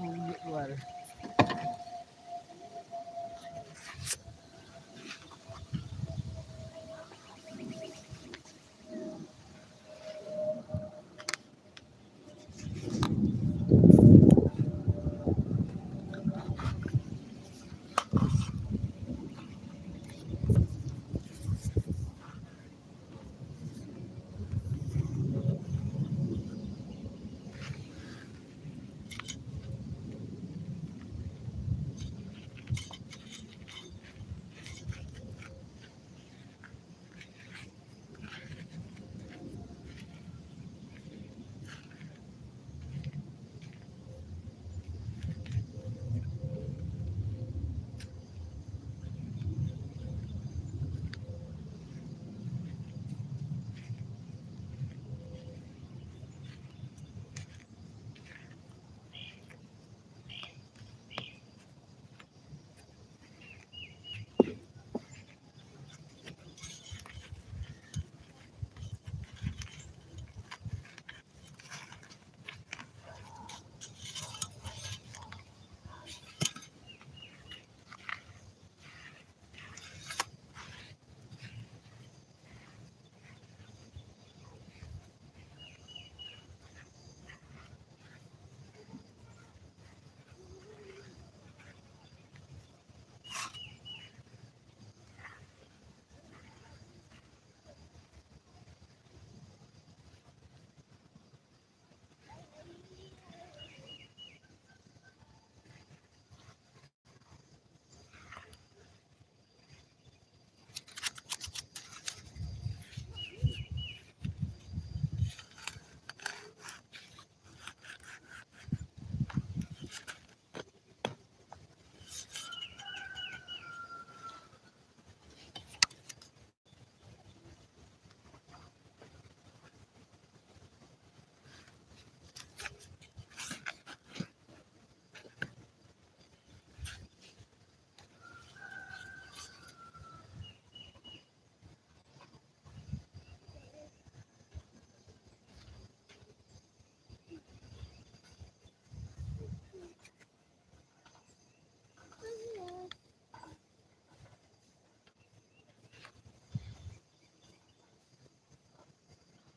Get water.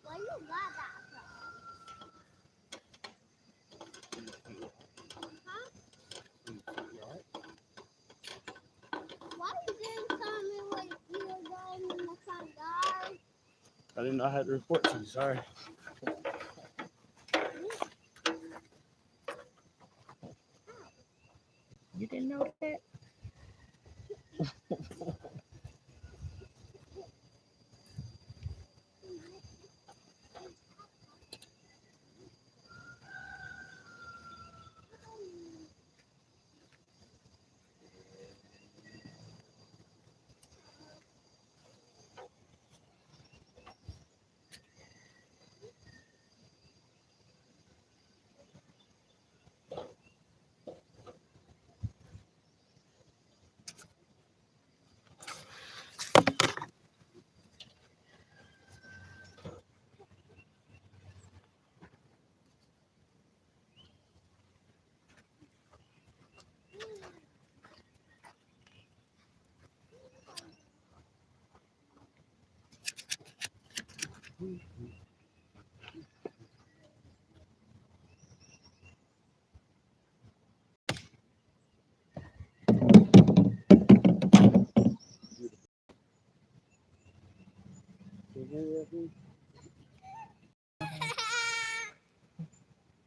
Why you got that from? Huh? Why you didn't tell me when you were going in the front yard? I didn't know I had to report to you. Sorry. You didn't know that?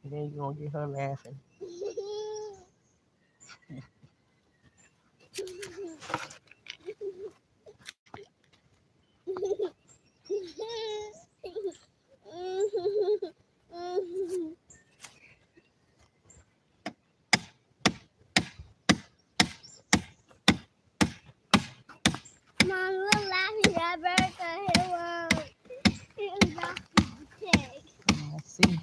And then you're gonna get her laughing. Mom, we're laughing at Bertha. He was laughing at the pig. I see.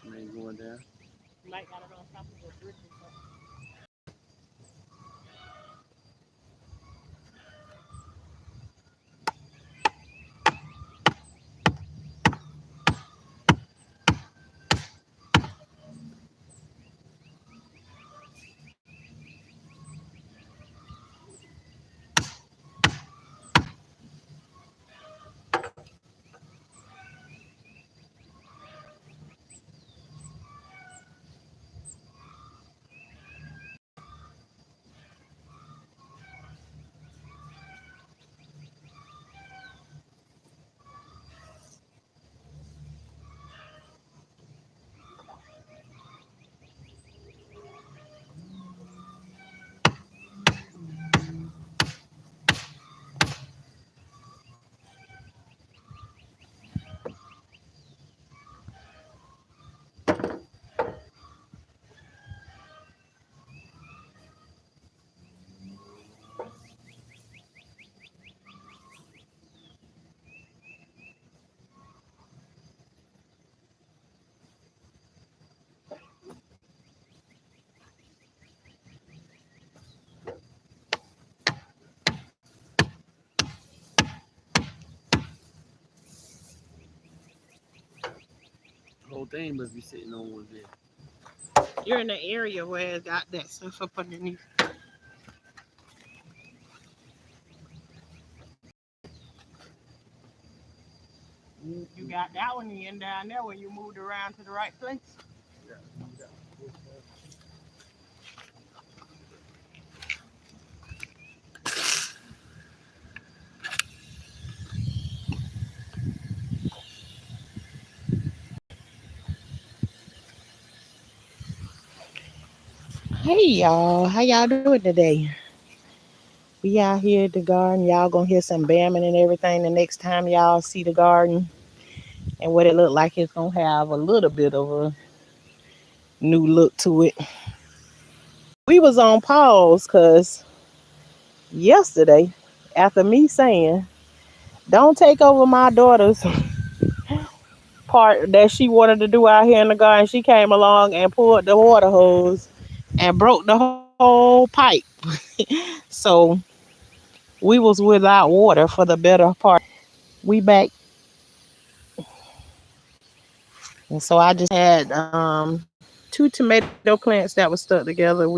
Some ain't going down. The whole thing must be sitting on one bed. You're in the area where it got that stuff up underneath. You got that one in down there when you moved around to the right place. Yeah, yeah. Hey y'all, how y'all doing today? We out here at the garden. Y'all gonna hear some bamming and everything the next time y'all see the garden and what it look like. It's gonna have a little bit of a new look to it. We was on pause because yesterday, after me saying, don't take over my daughter's part that she wanted to do out here in the garden, she came along and pulled the water hose and broke the whole pipe. So we was without water for the better part. We back, and so I just had two tomato plants that were stuck together.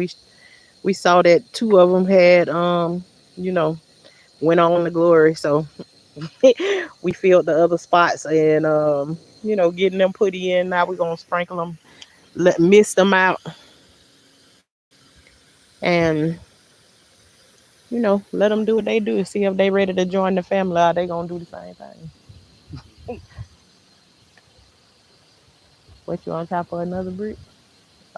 We saw that two of them had you know went on to glory. So we filled the other spots and getting them put in. Now we're gonna sprinkle them, let mist them out, and let them do what they do. See if they ready to join the family. Or they gonna do the same thing. What you on top of another brick?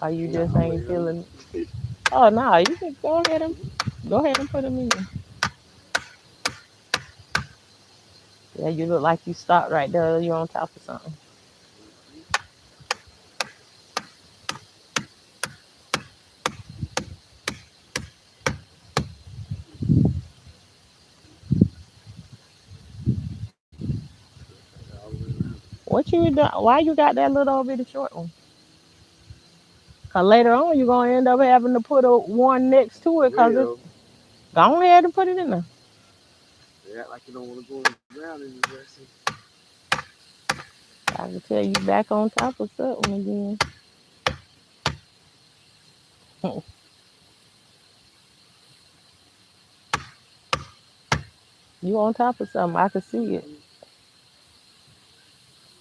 Or you Yeah, just I'm ain't waiting on feeling? you. Oh no, you can go ahead and put them in. Yeah, you look like you stopped right there. You're on top of something. All the way around. What you doing? Why you got that little bitty short one? Cause later on you're gonna end up having to put one next to it. Cause it Well, go ahead and put it in there. they act like you don't want to go in the ground in the dressing. I can tell you back on top of something again. You on top of something. I can see it.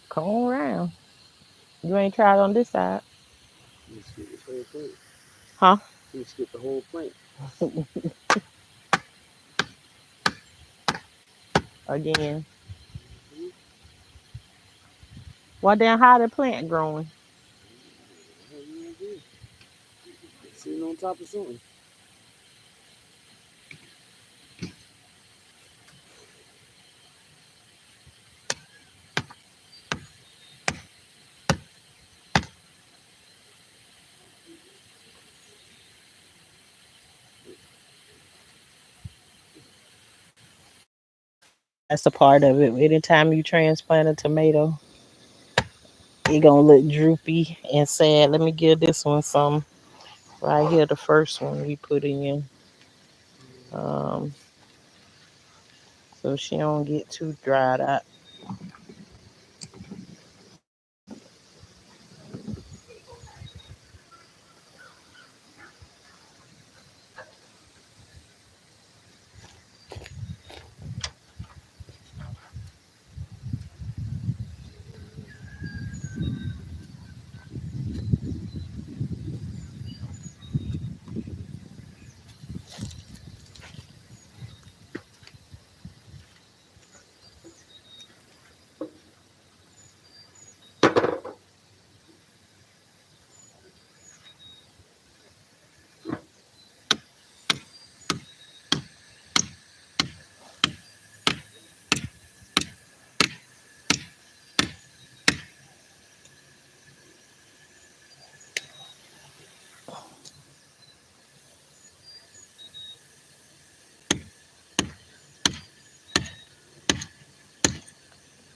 Come on around. You ain't tried on this side, You skip this whole plant. huh? You skip the whole plant. Again. Mm-hmm. Well then how the plant growing? I have no idea. It's sitting on top of something. That's a part of it. Anytime you transplant a tomato, It gonna look droopy and sad. Let me give this one some right here. The first one we put in, um, so she don't get too dried out.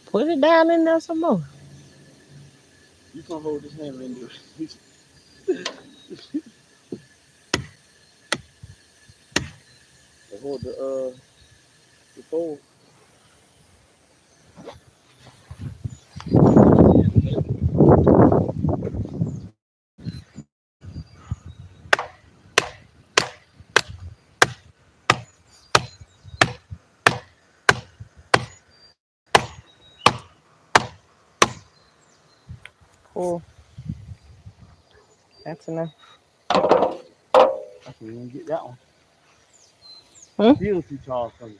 Put it down in there some more. You can hold this hammer in there. Hold the pole. Cool. That's enough. I can't even get that one. Hmm? Still too tall for me.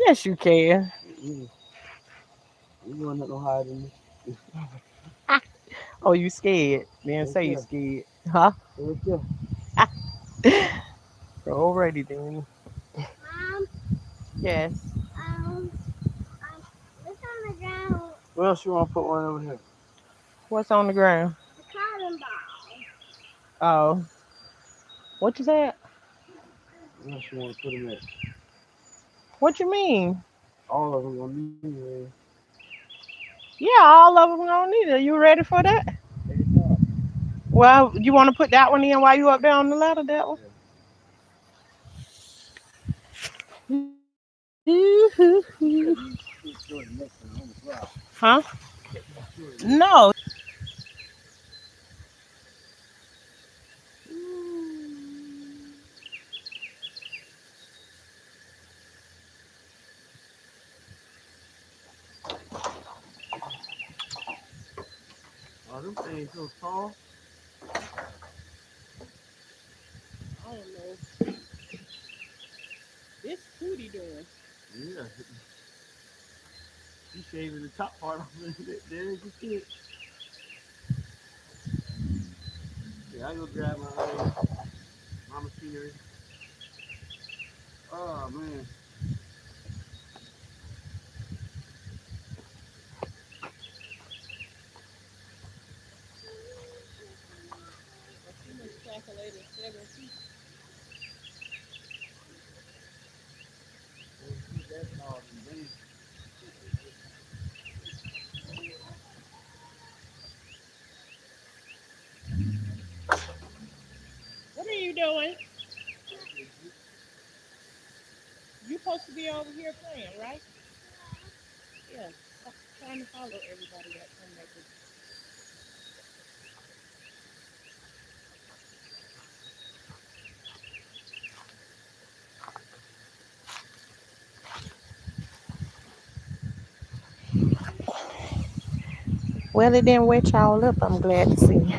Yes, you can. Mm-mm. You going up no higher than this. Oh, you scared? Then Right say you there. scared, huh? Right there. Alrighty then. Mom, Yes. um, what's on the ground? Where else you want to put one over here? What's on the ground? The cotton ball. Oh, what you said? Where else you want to put them at? What you mean? All of them gonna need it. Yeah, all of them gonna need it. You ready for that? Every time. Well, you want to put that one in while you up there on the ladder? That one. Yeah. Yeah, these too short next time on the ground. Huh? Yeah, these short next. No. Oh, them things so tall. I don't know. This Tootie doing. Yeah. She shaving the top part off of it. There you see it. Yeah, I go grab my machinery. Oh man. She must calculated 7 feet. Well, she's that tall and then What are you doing? You supposed to be over here playing, right? Yeah. Trying to follow everybody that come back. Well, it didn't wet y'all up. I'm glad to see.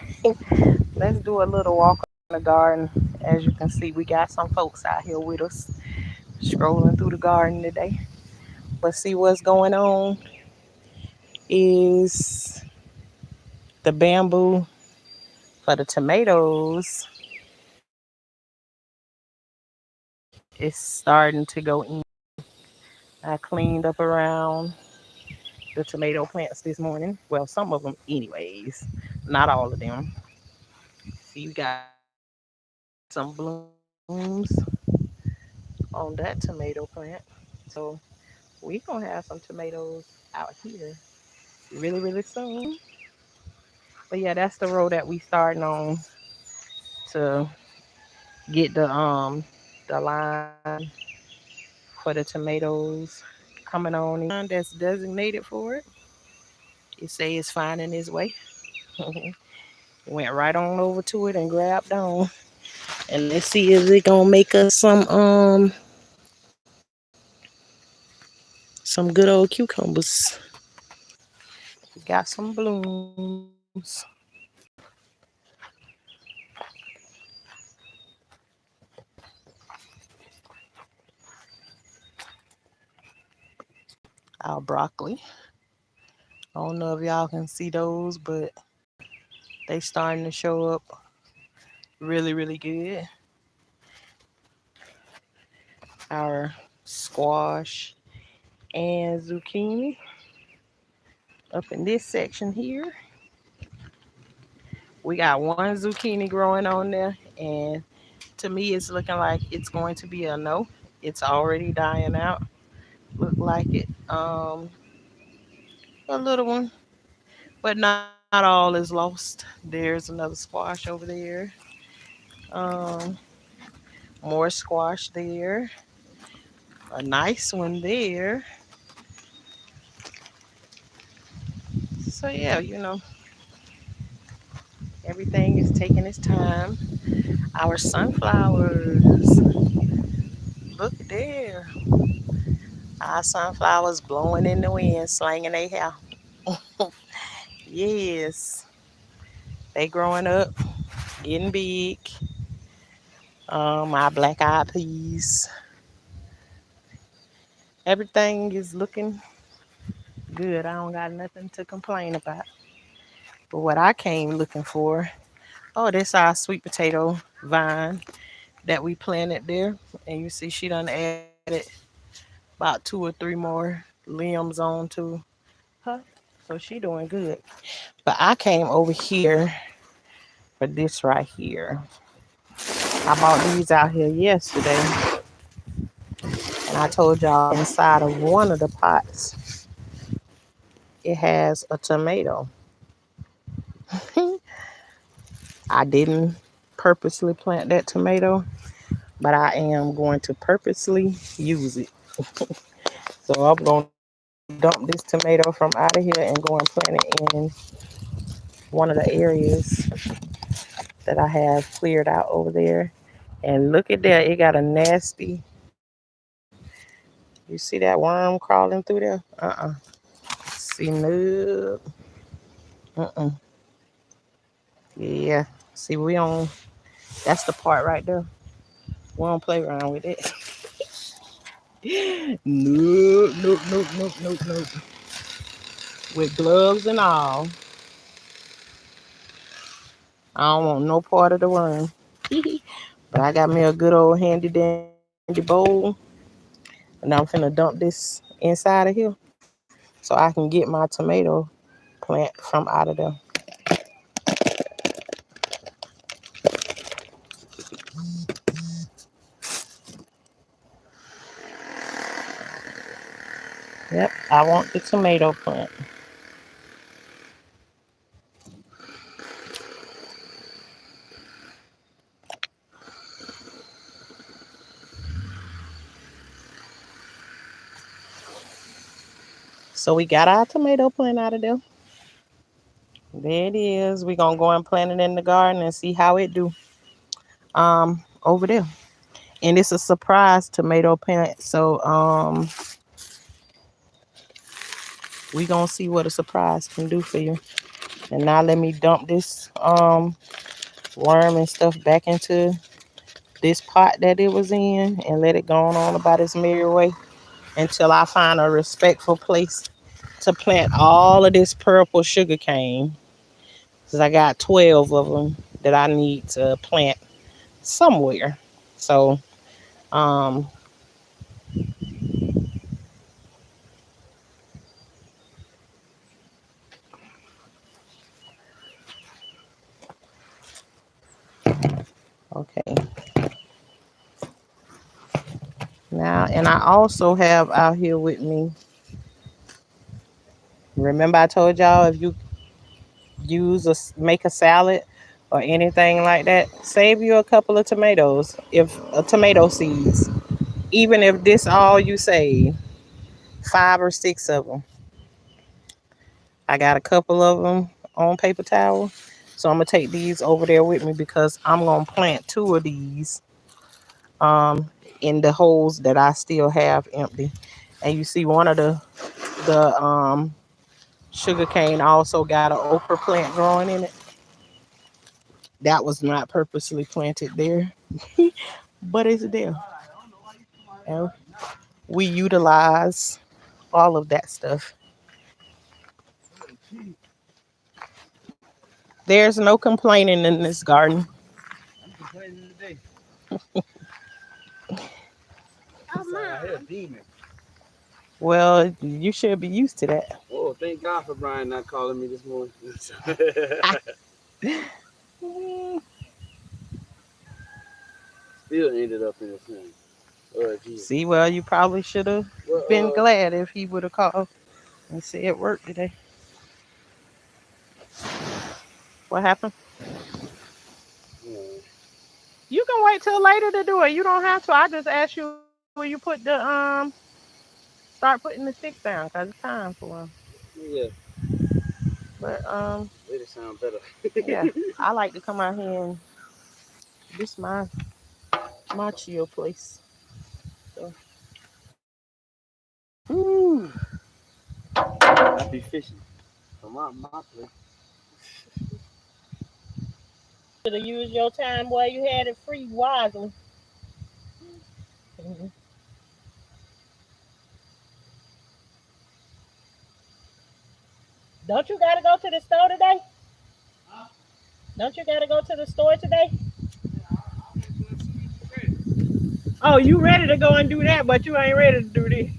Let's do a little walk in the garden. As you can see, we got some folks out here with us, strolling through the garden today. But see what's going on is the bamboo for the tomatoes is starting to go in. I cleaned up around the tomato plants this morning. Well, some of them, anyways, not all of them. See, we got some blooms on that tomato plant. So we gonna have some tomatoes out here. really, really soon. But yeah, that's the road that we starting on to get the line for the tomatoes coming on in that's designated for it. It say it's finding its way. Went right on over to it and grabbed on. And let's see if it gonna make us some good old cucumbers. We got some blooms. Our broccoli. I don't know if y'all can see those, but they starting to show up really, really good. Our squash and zucchini up in this section here. We got one zucchini growing on there, and to me, it's looking like it's going to be a no. It's already dying out. Look like it. A little one, but not all is lost. There's another squash over there. Um, More squash there. A nice one there. So yeah, everything is taking its time. Our sunflowers. Look there. Our sunflowers blowing in the wind, slanging their hair. Yes. They growing up, getting big. My black eyed peas. Everything is looking good. I don't got nothing to complain about. But what I came looking for, oh, this our sweet potato vine that we planted there. And you see she done added about 2 or 3 more limbs on to her. So she doing good. But I came over here for this right here. I bought these out here yesterday. And I told y'all inside of one of the pots, it has a tomato. I didn't purposely plant that tomato, but I am going to purposely use it. So I'm going to dump this tomato from out of here and go and plant it in one of the areas that I have cleared out over there. And look at that, it got a nasty, you see that worm crawling through there? See, no. Uh-uh. Yeah. See, we on, that's the part right there. We don't play around with it. Nope, nope, nope, nope, nope, nope. With gloves and all. I don't want no part of the worm. But I got me a good old handy dandy bowl. And I'm finna dump this inside of here so I can get my tomato plant from out of there. Yep, I want the tomato plant. So we got our tomato plant out of there. There it is. We're gonna go and plant it in the garden and see how it do. Over there. And it's a surprise tomato plant. So we gonna see what a surprise can do for you. And now let me dump this worm and stuff back into this pot that it was in and let it go on about its merry way until I find a respectful place to plant all of this purple sugar cane. Because I got 12 of them that I need to plant somewhere. So, um, okay. Now, and I also have out here with me Remember I told y'all if you make a salad or anything like that, save you a couple of tomatoes, if tomato seeds. Even if this all you save, 5 or 6 of them. I got a couple of them on paper towel, so I'm gonna take these over there with me because I'm gonna plant 2 of these um in the holes that I still have empty. And you see one of the sugar cane also got an okra plant growing in it. That was not purposely planted there, but it's there. And we utilize all of that stuff. There's no complaining in this garden. I'm complaining today. Oh, This side out here Mom. demon. Well, you should be used to that. Oh, thank God for Brian not calling me this morning. Still ended up in the same. Oh, Jesus. See, well, you probably should have been Well, glad if he would have called and said work today. What happened? uh, You can wait till later to do it. You don't have to. I just asked you when you put the start putting the sticks down because it's time for them. yeah, But later sound better. yeah, I like to come out here and this my chill place. So Ooh, I be fishing from my place. should have used your time while you had it free wisely. Mhm. Don't you gotta go to the store today? Don't you gotta go to the store today? Oh, you ready to go and do that, but you ain't ready to do this.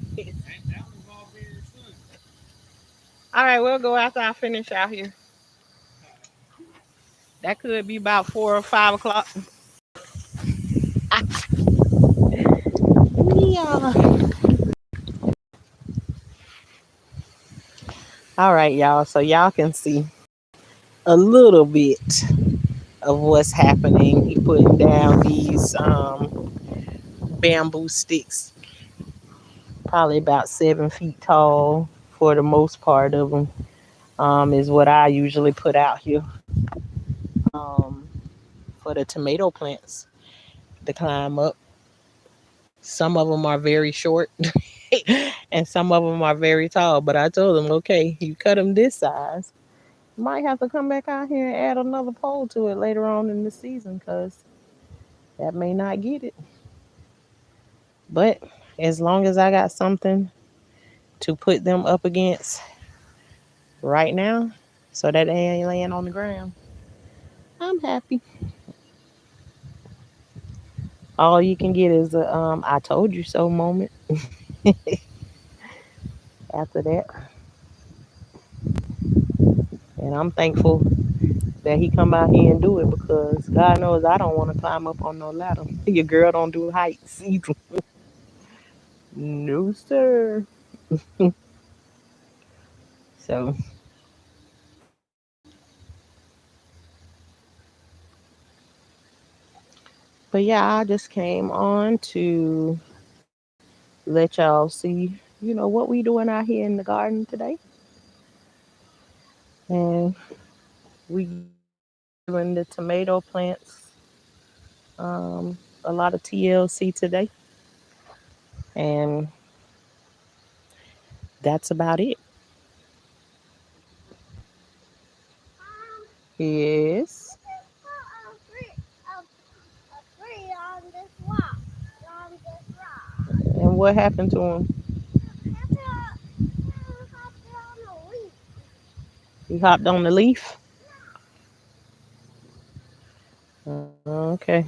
All right, we'll go after I finish out here. That could be about 4 or 5 o'clock. Yeah. All right, y'all. So y'all can see a little bit of what's happening. He putting down these bamboo sticks, probably about 7 feet tall for the most part of them. Is what I usually put out here for the tomato plants to climb up. Some of them are very short and some of them are very tall. But I told them, okay, you cut them this size. You might have to come back out here and add another pole to it later on in the season because that may not get it. But as long as I got something to put them up against right now so that they ain't laying on the ground, I'm happy. All you can get is a I told you so moment after that. And I'm thankful that he come out here and do it because God knows I don't want to climb up on no ladder. Your girl don't do heights either. No, sir. So, but yeah, I just came on to let y'all see, what we doing out here in the garden today. And we giving the tomato plants a lot of TLC today. And that's about it. Mom, I Yes. just saw a tree on this rock. On this rock. And what happened to him? Happy, happy on the leaf. He hopped on the leaf. Yeah. Okay.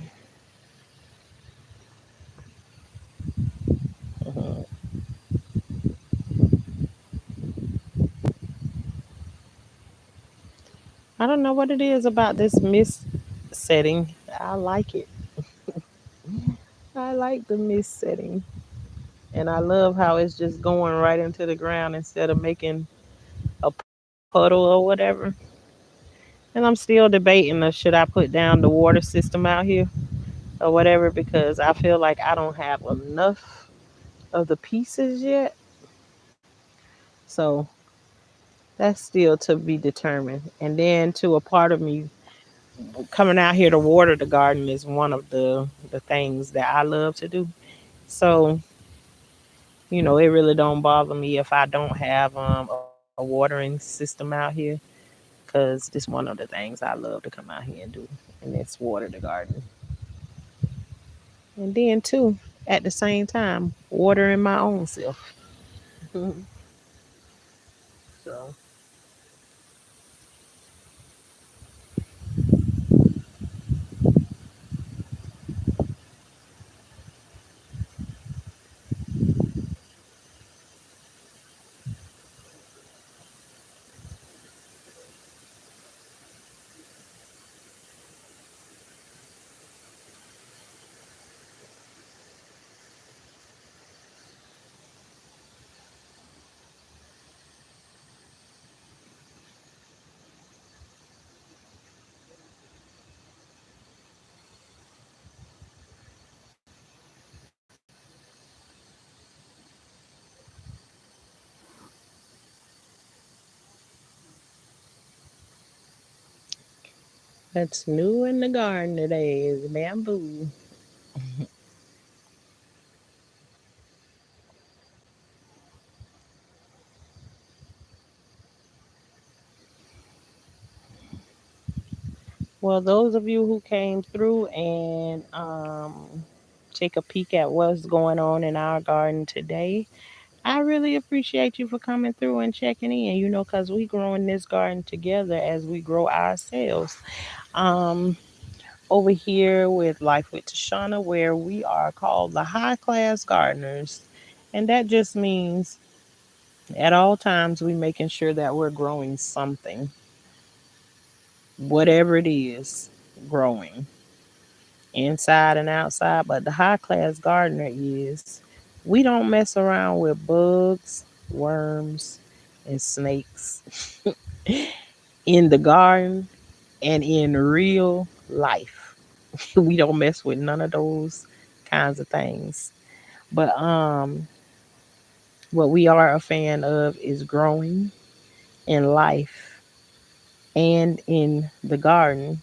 Mhm. I don't know what it is about this mist setting. I like it. I like the mist setting. And I love how it's just going right into the ground instead of making a puddle or whatever. And I'm still debating should I put down the water system out here or whatever because I feel like I don't have enough of the pieces yet. So that's still to be determined. And then to a part of me coming out here to water the garden is one of the things that I love to do. So, it really don't bother me if I don't have a watering system out here because it's one of the things I love to come out here and do, and it's water the garden. And then too, at the same time, watering my own self. So that's new in the garden today is bamboo. Well, those of you who came through and take a peek at what's going on in our garden today, I really appreciate you for coming through and checking in, because we grow in this garden together as we grow ourselves. Um, Over here with Life with Tashanna, where we are called the high class gardeners. And that just means at all times we making sure that we're growing something, whatever it is, growing inside and outside. But the high class gardener is we don't mess around with bugs, worms, and snakes in the garden and in real life. We don't mess with none of those kinds of things. But what we are a fan of is growing in life and in the garden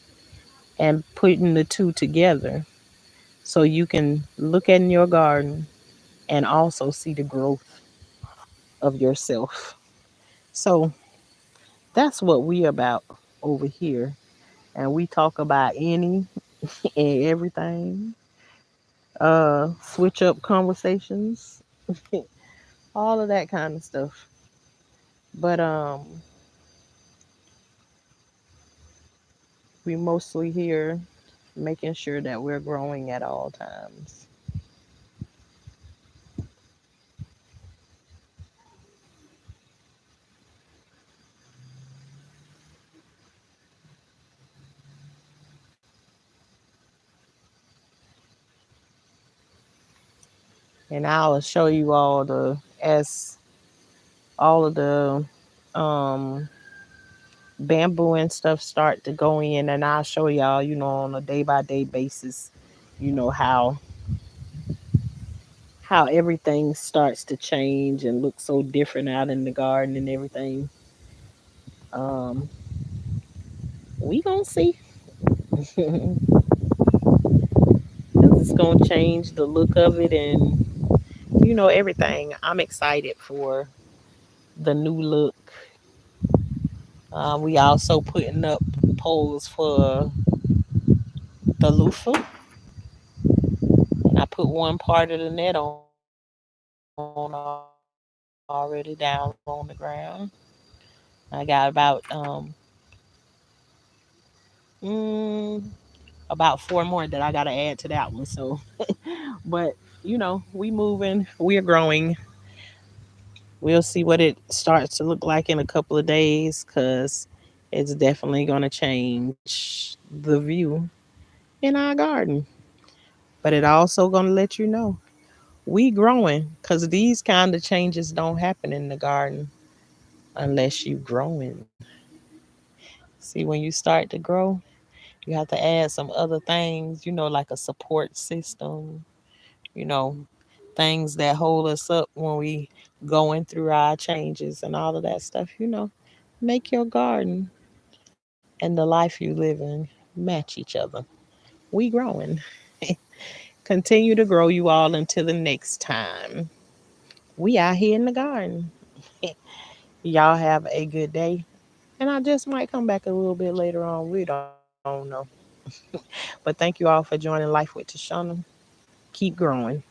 and putting the two together so you can look in your garden and also see the growth of yourself. So that's what we about over here. And we talk about any and everything. Switch up conversations, all of that kind of stuff. But we mostly here making sure that we're growing at all times. And I'll show you as all of the um bamboo and stuff start to go in, and I'll show y'all, on a day by day basis, how everything starts to change and look so different out in the garden and everything. Um, we gonna see. 'Cause it's gonna change the look of it and everything. I'm excited for the new look. We also putting up poles for the loofah, and I put one part of the net on already down on the ground. I got mm, about 4 more that I got to add to that one. So, but we moving, we're growing. We'll see what it starts to look like in a couple of days because it's definitely going to change the view in our garden. But it also going to let you know we growing because these kind of changes don't happen in the garden unless you growing. See, when you start to grow, you have to add some other things, like a support system, you know, things that hold us up when we going through our changes and all of that stuff. Make your garden and the life you live in match each other. We growing. Continue to grow you all until the next time. We out here in the garden. Y'all have a good day. And I just might come back a little bit later on. We don't know. But thank you all for joining Life with Tashanna. Keep growing.